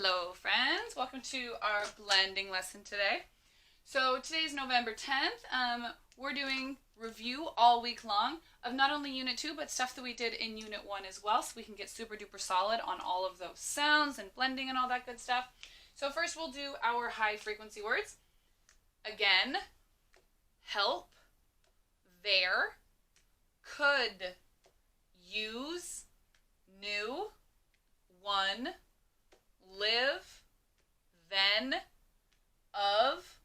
Hello friends, welcome to our blending lesson today. So today's November 10th. We're doing review all week long of not only Unit 2 but stuff that we did in Unit 1 as well, so we can get super duper solid on all of those sounds and blending and all that good stuff. So first we'll do our high frequency words. Again, help, there, could, use, new, one, live, then, of,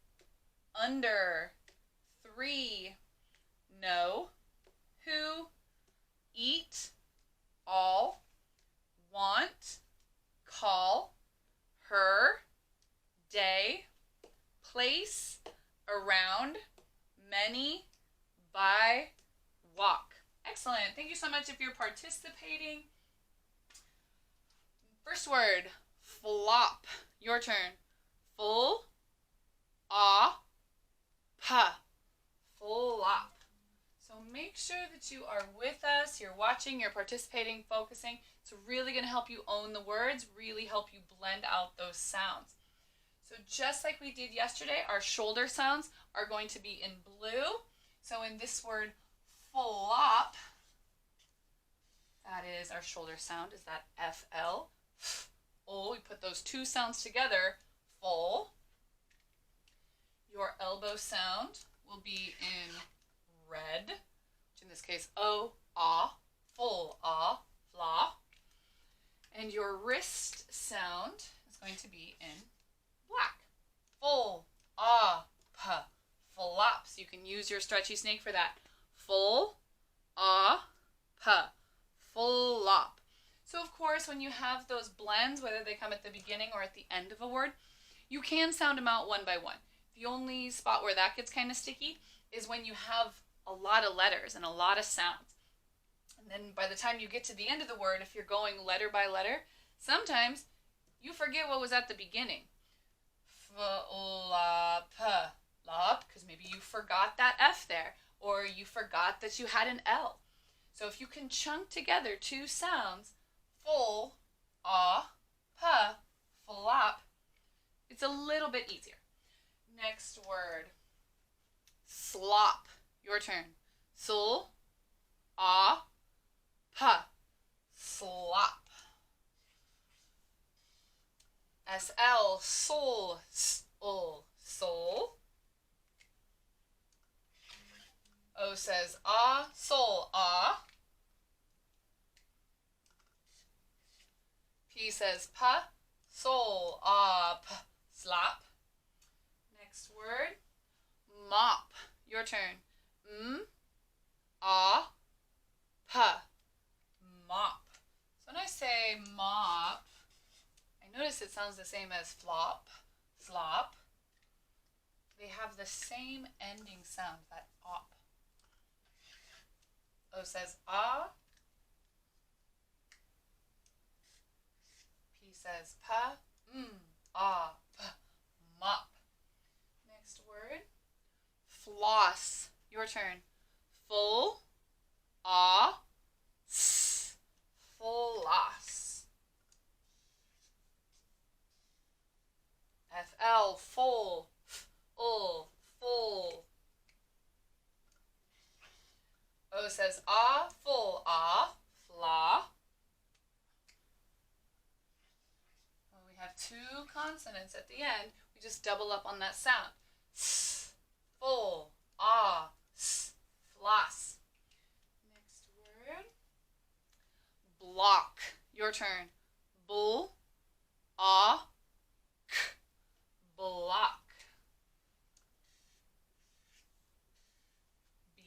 under, three, know, who, eat, all, want, call, her, day, place, around, many, by, walk. Excellent. Thank you so much if you're participating. First word, flop. Your turn. Full, flop. So make sure that you are with us, you're watching, you're participating, focusing. It's really going to help you own the words, really help you blend out those sounds. So just like we did yesterday, our shoulder sounds are going to be in blue. So in this word, flop, that is our shoulder sound, is that FL. We put those two sounds together, full. Your elbow sound will be in red, which in this case, full, flop. And your wrist sound is going to be in black, full, flop. So you can use your stretchy snake for that. Full, flop. So of course, when you have those blends, whether they come at the beginning or at the end of a word, you can sound them out one by one. The only spot where that gets kind of sticky is when you have a lot of letters and a lot of sounds. And then by the time you get to the end of the word, if you're going letter by letter, sometimes you forget what was at the beginning. Flop, because maybe you forgot that F there, or you forgot that you had an L. So if you can chunk together two sounds, full, flop, it's a little bit easier. Next word, slop. Your turn. Sul, slop. SL, soul, soul. O says soul, P says soul, slop. Next word, mop. Your turn. Mop. So when I say mop, I notice it sounds the same as flop, slop. They have the same ending sound, that op. O says P says mop. Next word, floss. Your turn. Full, floss. FL, full, full. O says full, flaw. Well, we have two consonants at the end. We just double up on that sound. Full, floss. Next word, block. Your turn. Bull, block.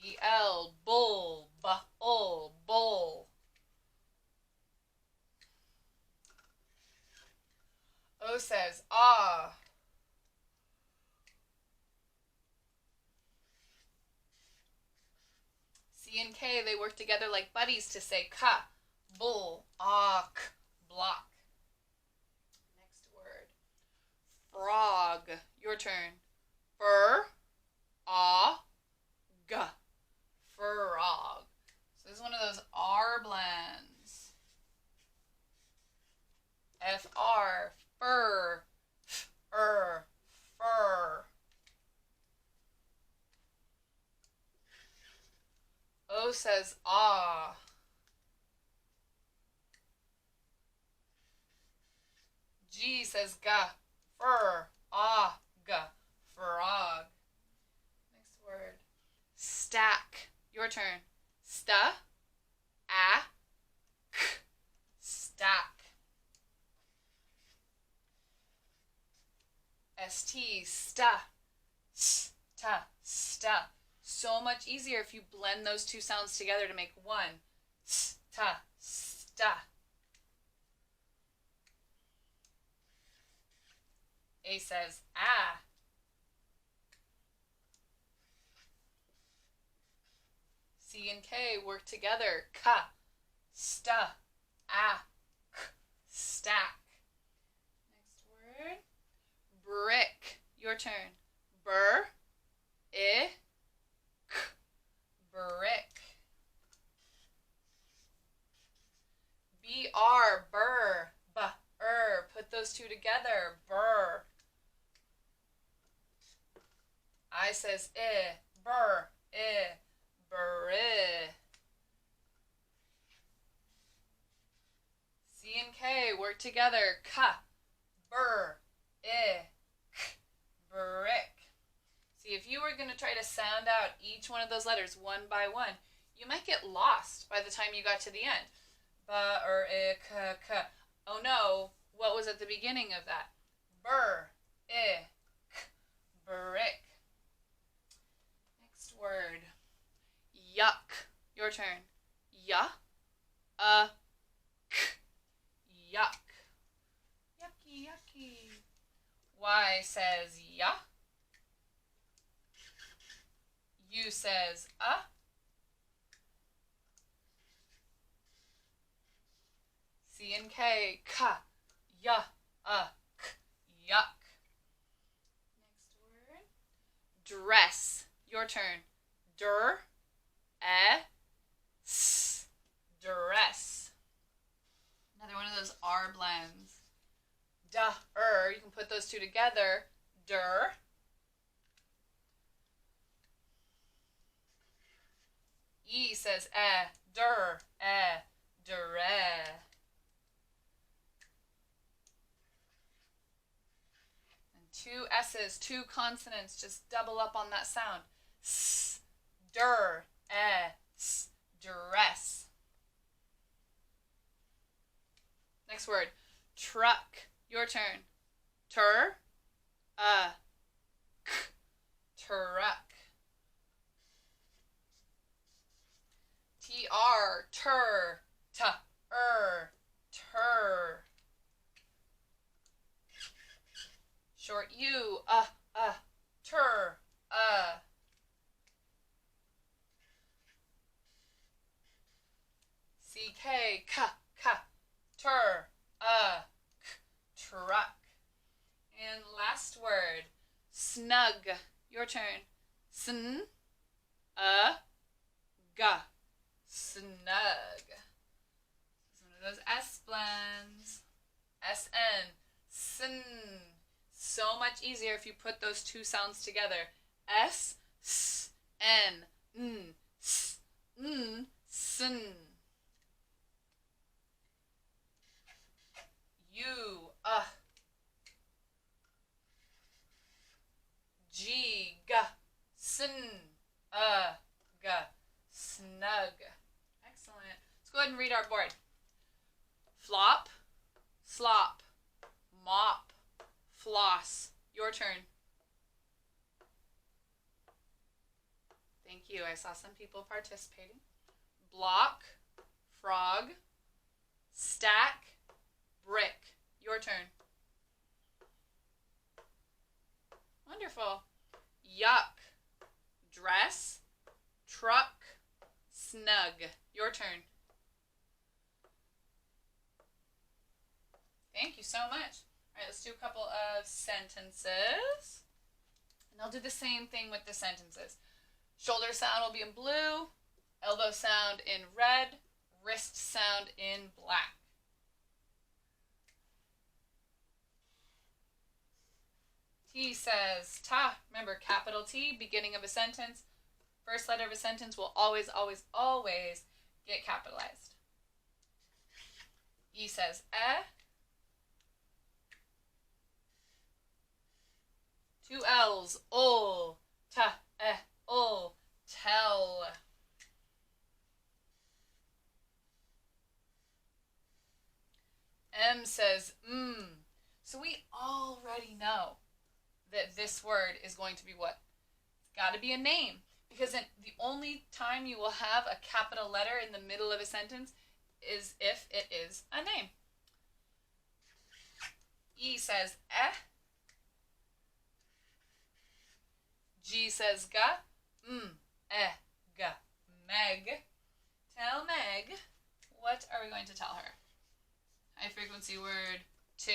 BL, bull, bull. O says C and K, they work together like buddies to say ka, bull, block. Next word, frog. Your turn. Fur, g, frog. So this is one of those R blends. FR, Fur. Fur. O says ah. G says ga. Fur. Ah. Ga. Frog. Next word. Stack. Your turn. Sta. A. K. Stack. ST. Sta. Sta. Sta. So much easier if you blend those two sounds together to make one. Sta. Sta. A says ah. C and K work together. Ka. Sta. Ah. K. Stack. Next word. Brick. Your turn. Bur. I. K. Brick. BR. Burr. B-er. Put those two together. Burr. I says I. Burr. I. Burr. C and K work together. Ka. Burr. I. K. Brick. See, if you were going to try to sound out each one of those letters one by one, you might get lost by the time you got to the end. Ba, I, k, k. Oh no, what was at the beginning of that? Burr. I. K. Brick. Next word. Yuck. Your turn. Ya. K. Yuck. Yucky, yucky. Y says ya. U says C and K. Ka. Ya. K. Yuck. Next word. Dress. Your turn. Der. S. Dress. Another one of those R blends. Da-er. You can put those two together. Der. E says der. Dere. And two S's, two consonants, just double up on that sound. S. Der. S. Dress. Next word. Truck. Your turn. Tur. K. Truck. T-R. Tur. Ta-er. Tur. Short U. Tur. C-K. Ka. Tur. K. Truck. And last word. Snug. Your turn. Sn. Ga. Snug. It's one of those S blends. S-N. Sn. So much easier if you put those two sounds together. S. S. N. N. S. N. Sn. U. G. Ga. Sn. Ga. Snug. Excellent. Let's go ahead and read our board. Flop. Slop. Mop. Floss. Your turn. Thank you. I saw some people participating. Block. Frog. Stack. Brick. Your turn. Wonderful. Yuck. Dress. Truck. Snug. Your turn. Thank you so much. All right, let's do a couple of sentences. And I'll do the same thing with the sentences. Shoulder sound will be in blue, elbow sound in red, wrist sound in black. He says ta. Remember, capital T, beginning of a sentence. First letter of a sentence will always, always, always get capitalized. E says eh. 2 L's. Ol. Ta. Eh. Ol. Tell. M says So we already know that this word is going to be what? It's got to be a name. Because the only time you will have a capital letter in the middle of a sentence is if it is a name. E says eh. G says ga. Eh, ga. Meg. Tell Meg. What are we going to tell her? High frequency word 2.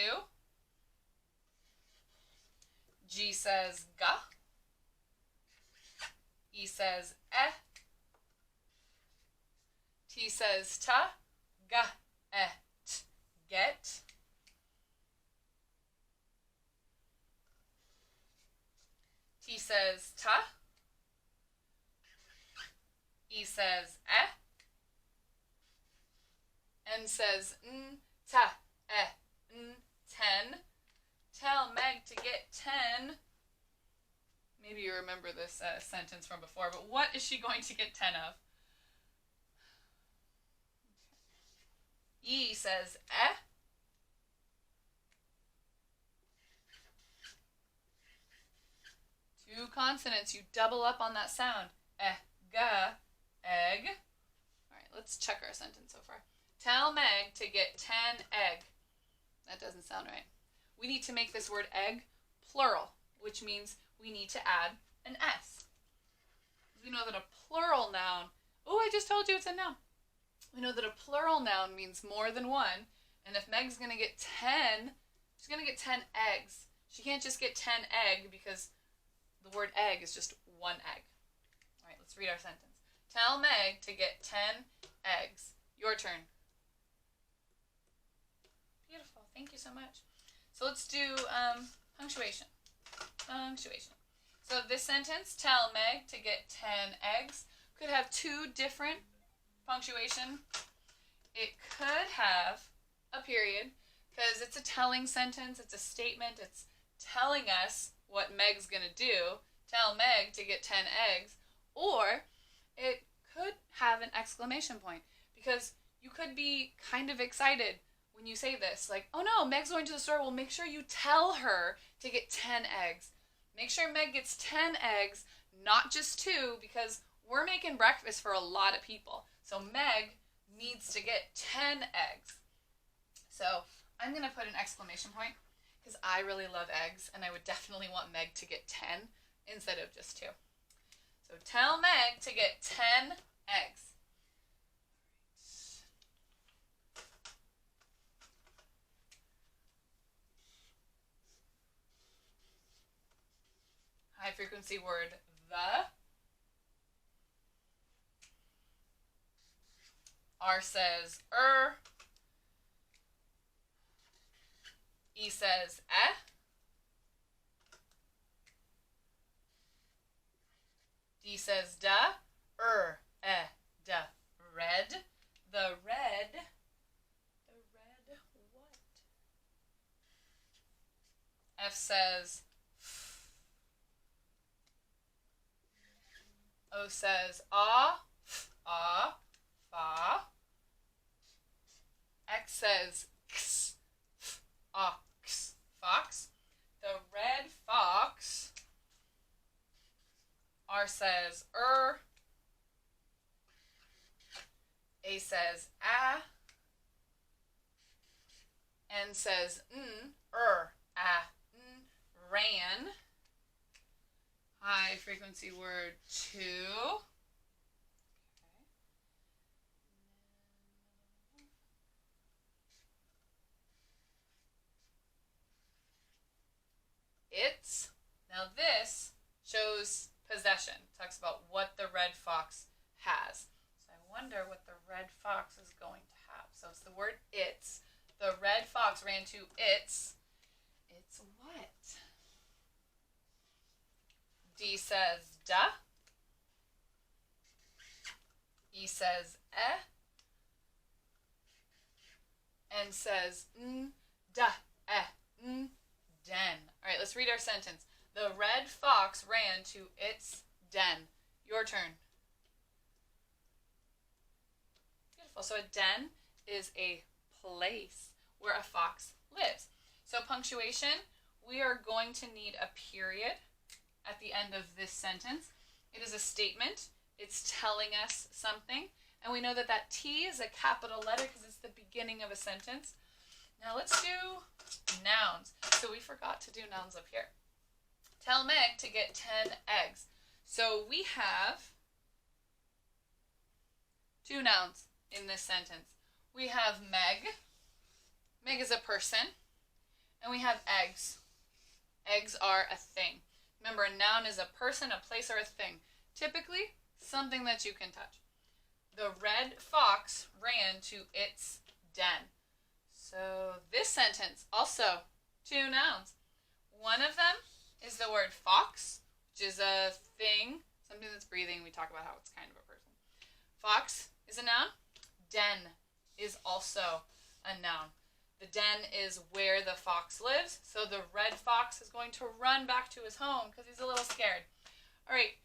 G says ga. E says eh. T says ta. Ga, eh, t. Get. T says ta. E says eh. N says ta, eh, 10. Tell Meg to get 10. Maybe you remember this sentence from before, but what is she going to get 10 of? E says eh. Two consonants, you double up on that sound. Eh, ga, egg. All right, let's check our sentence so far. Tell Meg to get 10 egg. That doesn't sound right. We need to make this word egg plural, which means we need to add an S. We know that a plural noun, I just told you it's a noun. We know that a plural noun means more than one, and if Meg's going to get 10, she's going to get 10 eggs. She can't just get 10 egg because the word egg is just one egg. All right, let's read our sentence. Tell Meg to get 10 eggs. Your turn. Beautiful. Thank you so much. So let's do punctuation. Punctuation. So this sentence, tell Meg to get 10 eggs, could have two different punctuation. It could have a period because it's a telling sentence. It's a statement. It's telling us what Meg's going to do. Tell Meg to get 10 eggs. Or it could have an exclamation point because you could be kind of excited when you say this. Like, oh no, Meg's going to the store. Well, make sure you tell her to get 10 eggs. Make sure Meg gets 10 eggs, not just 2, because we're making breakfast for a lot of people. So Meg needs to get 10 eggs. So I'm going to put an exclamation point because I really love eggs and I would definitely want Meg to get 10 instead of just 2. So tell Meg to get 10 eggs. High frequency word the. R says E says eh. D says da. Eh, da. Red. The red. The red what? F says O says ah. Fa. X says x. Ox. Fox. The red fox. R says A says ah. N says ran. High frequency word 2. It's. Now this shows possession. Talks about what the red fox has. So I wonder what the red fox is going to have. So it's the word its. The red fox ran to its. It's what? D says da. E says eh. N says n, da, eh, n, den. All right, let's read our sentence. The red fox ran to its den. Your turn. Beautiful. So a den is a place where a fox lives. So punctuation, we are going to need a period at the end of this sentence. It is a statement. It's telling us something. And we know that that T is a capital letter because it's the beginning of a sentence. Now let's do nouns. So we forgot to do nouns up here. Tell Meg to get 10 eggs. So we have 2 nouns in this sentence. We have Meg. Meg is a person. And we have eggs. Eggs are a thing. Remember, a noun is a person, a place, or a thing. Typically, something that you can touch. The red fox ran to its den. So this sentence, also 2 nouns. One of them is the word fox, which is a thing, something that's breathing. We talk about how it's kind of a person. Fox is a noun. Den is also a noun. The den is where the fox lives. So the red fox is going to run back to his home because he's a little scared. All right.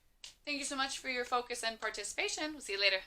Thank you so much for your focus and participation. We'll see you later.